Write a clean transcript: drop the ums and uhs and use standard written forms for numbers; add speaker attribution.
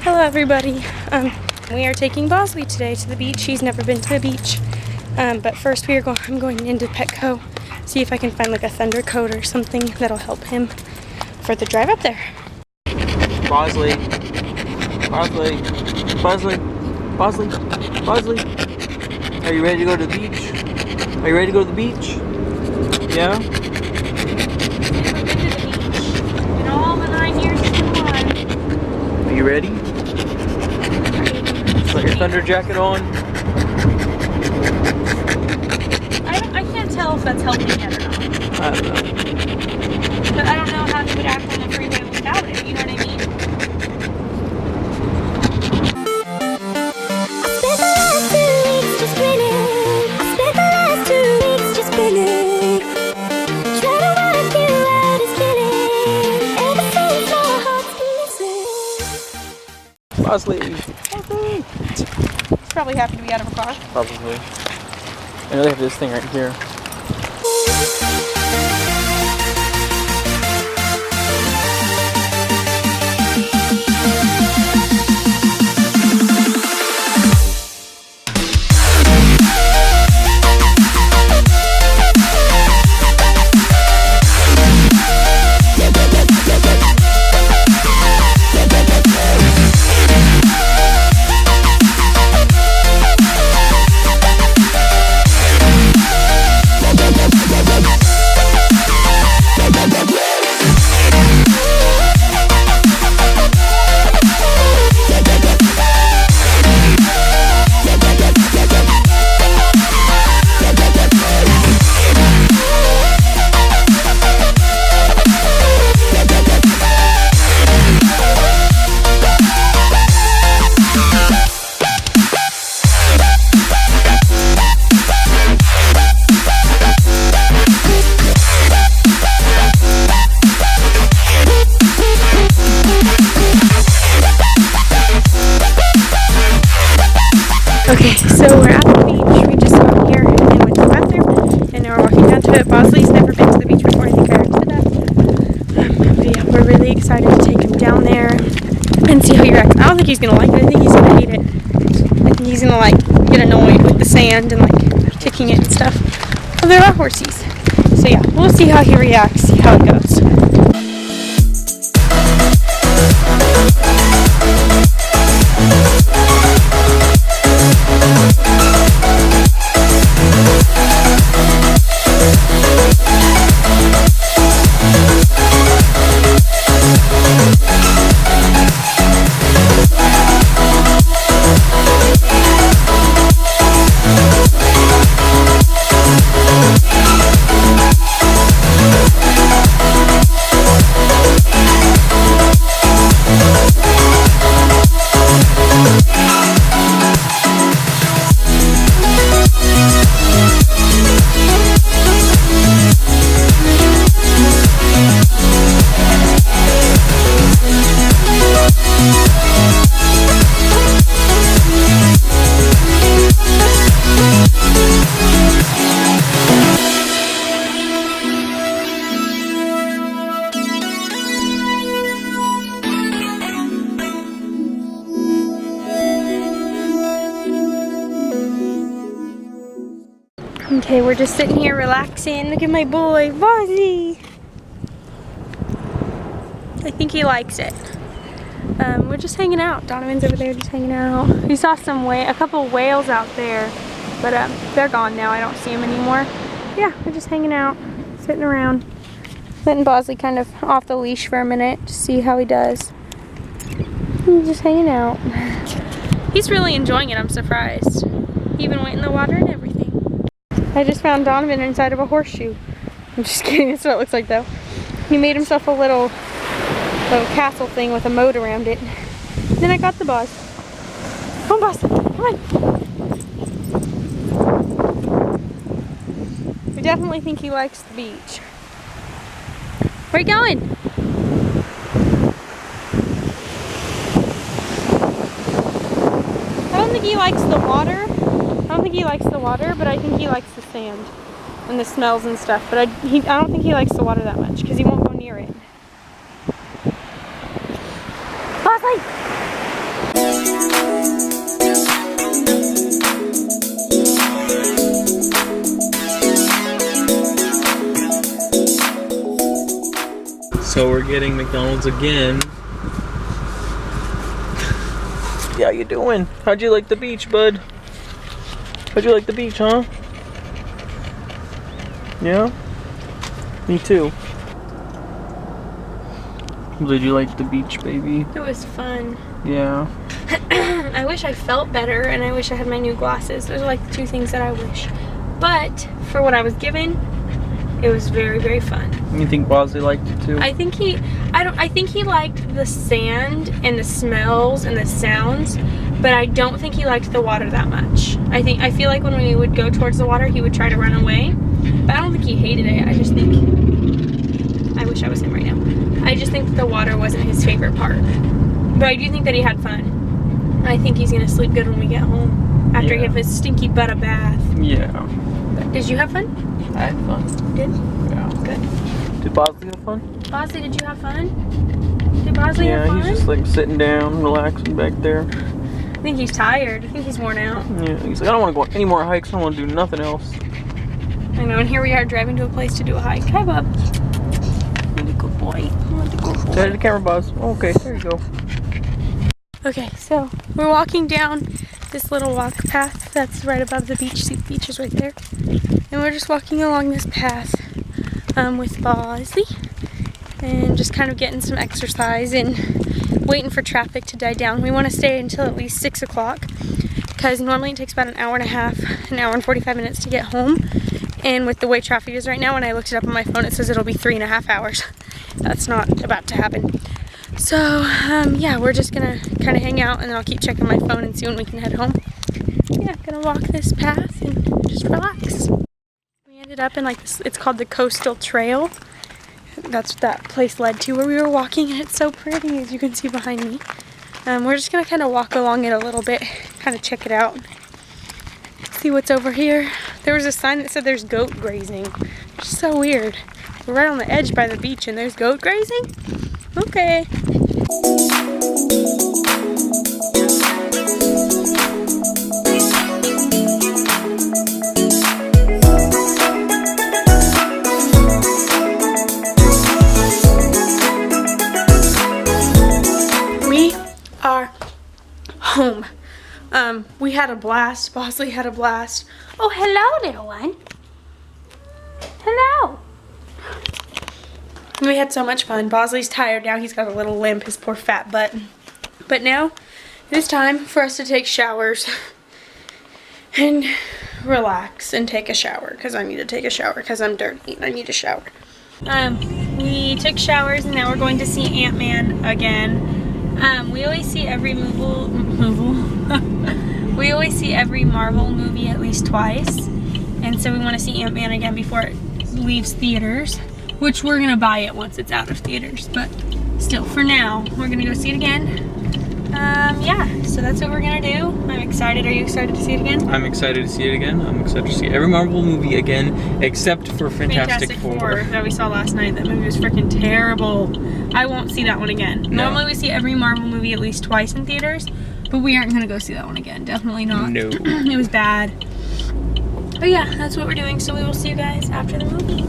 Speaker 1: Hello everybody. We are taking Bosley today to the beach. He's never been to the beach. But first I'm going into Petco, see if I can find like a thunder coat or something that'll help him for the drive up there.
Speaker 2: Bosley. Bosley. Bosley. Bosley. Bosley. Are you ready to go to the beach? Are you ready to go to the beach? Yeah?
Speaker 1: Never been to the beach in all the 9 years he's been alive.
Speaker 2: Are you ready? Put your thunder jacket on.
Speaker 1: I can't tell if that's helping yet or not.
Speaker 2: I don't know.
Speaker 1: But I don't know how he would act on the freeway without it, you know what I mean?
Speaker 2: Bosley.
Speaker 1: He's probably happy to be out of a car.
Speaker 2: Probably. I know they have this thing right here.
Speaker 1: Okay, so we're at the beach. We just got here and then went to the bathroom, and now we're walking down to it. Bosley's never been to the beach before, I think I already said that. But yeah, we're really excited to take him down there and see how he reacts. I don't think he's gonna like it. I think he's gonna hate it. I think he's gonna like get annoyed with the sand and like kicking it and stuff. Well, there are horsies. So yeah, we'll see how he reacts, see how it goes. Okay, we're just sitting here relaxing. Look at my boy, Bosley. I think he likes it. We're just hanging out. Donovan's over there just hanging out. We saw a couple whales out there, but they're gone now. I don't see them anymore. Yeah, we're just hanging out, sitting around. Letting Bosley kind of off the leash for a minute to see how he does. He's just hanging out. He's really enjoying it, I'm surprised. He even went in the water and everything. I just found Donovan inside of a horseshoe. I'm just kidding, that's what it looks like though. He made himself a little castle thing with a moat around it. Then I got the Boz. Come on, Boz, come on. I definitely think he likes the beach. Where are you going? I don't think he likes the water. But I think he likes the sand. and the smells and stuff, but I don't think he likes the water that much because he won't go near it. Bosley!
Speaker 2: So we're getting McDonald's again. Yeah, how you doing? How'd you like the beach, bud? How'd you like the beach, huh? Yeah? Me too. Did you like the beach, baby?
Speaker 1: It was fun.
Speaker 2: Yeah.
Speaker 1: I wish I felt better, and I wish I had my new glasses. Those are like the two things that I wish. But for what I was given, it was very, very fun.
Speaker 2: You think Bosley liked it too?
Speaker 1: I think he liked the sand and the smells and the sounds, but I don't think he liked the water that much. I feel like when we would go towards the water, he would try to run away, but I don't think he hated it. I just think, I wish I was him right now. I just think that the water wasn't his favorite part, but I do think that he had fun. I think he's gonna sleep good when we get home after he gave his stinky butt a bath.
Speaker 2: Yeah.
Speaker 1: Did you have fun?
Speaker 2: I had fun.
Speaker 1: You did?
Speaker 2: Yeah.
Speaker 1: Good.
Speaker 2: Did Bosley have fun?
Speaker 1: Bosley, did you have fun? Did Bosley have fun?
Speaker 2: Yeah, he's just like sitting down, relaxing back there.
Speaker 1: I think he's tired. I think he's worn out.
Speaker 2: Yeah, he's like, I don't want to go on any more hikes. I don't want to do nothing else.
Speaker 1: I know, and here we are driving to a place to do a hike. Hi, Bob. Really good boy. Really good boy.
Speaker 2: Say the camera, Buzz. Okay, there you go.
Speaker 1: Okay, so we're walking down this little walk path that's right above the beach. See, the beach is right there. And we're just walking along this path with Bosley and just kind of getting some exercise and waiting for traffic to die down. We want to stay until at least 6 o'clock because normally it takes about an hour and a half, an hour and 45 minutes to get home. And with the way traffic is right now, when I looked it up on my phone, it says it'll be 3.5 hours. That's not about to happen. So, yeah, we're just gonna kind of hang out, and then I'll keep checking my phone and see when we can head home. Yeah, gonna walk this path and just relax. We ended up in like this, it's called the Coastal Trail. That's what that place led to where we were walking, and it's so pretty, as you can see behind me. We're just gonna kind of walk along it a little bit, kind of check it out. See what's over here. There was a sign that said there's goat grazing. Which is so weird. We're right on the edge by the beach and there's goat grazing? Okay. We are home. We had a blast. Bosley had a blast. Oh, hello, little one. Hello. We had so much fun. Bosley's tired now. He's got a little limp, his poor fat butt. But now it is time for us to take showers and relax and take a shower because I need to take a shower because I'm dirty and I need a shower. We took showers and now we're going to see Ant-Man again. We always see every we always see every Marvel movie at least twice, and so we want to see Ant-Man again before it leaves theaters, which we're gonna buy it once it's out of theaters, but still, for now, we're gonna go see it again. Yeah, so that's what we're gonna do. I'm excited. Are you excited to see it again?
Speaker 2: I'm excited to see it again. I'm excited to see every Marvel movie again, except for Fantastic Four.
Speaker 1: That we saw last night. That movie was freaking terrible. I won't see that one again.
Speaker 2: No.
Speaker 1: Normally we see every Marvel movie at least twice in theaters, but we aren't gonna go see that one again. Definitely not.
Speaker 2: No.
Speaker 1: It was bad. But yeah, that's what we're doing. So we will see you guys after the movie.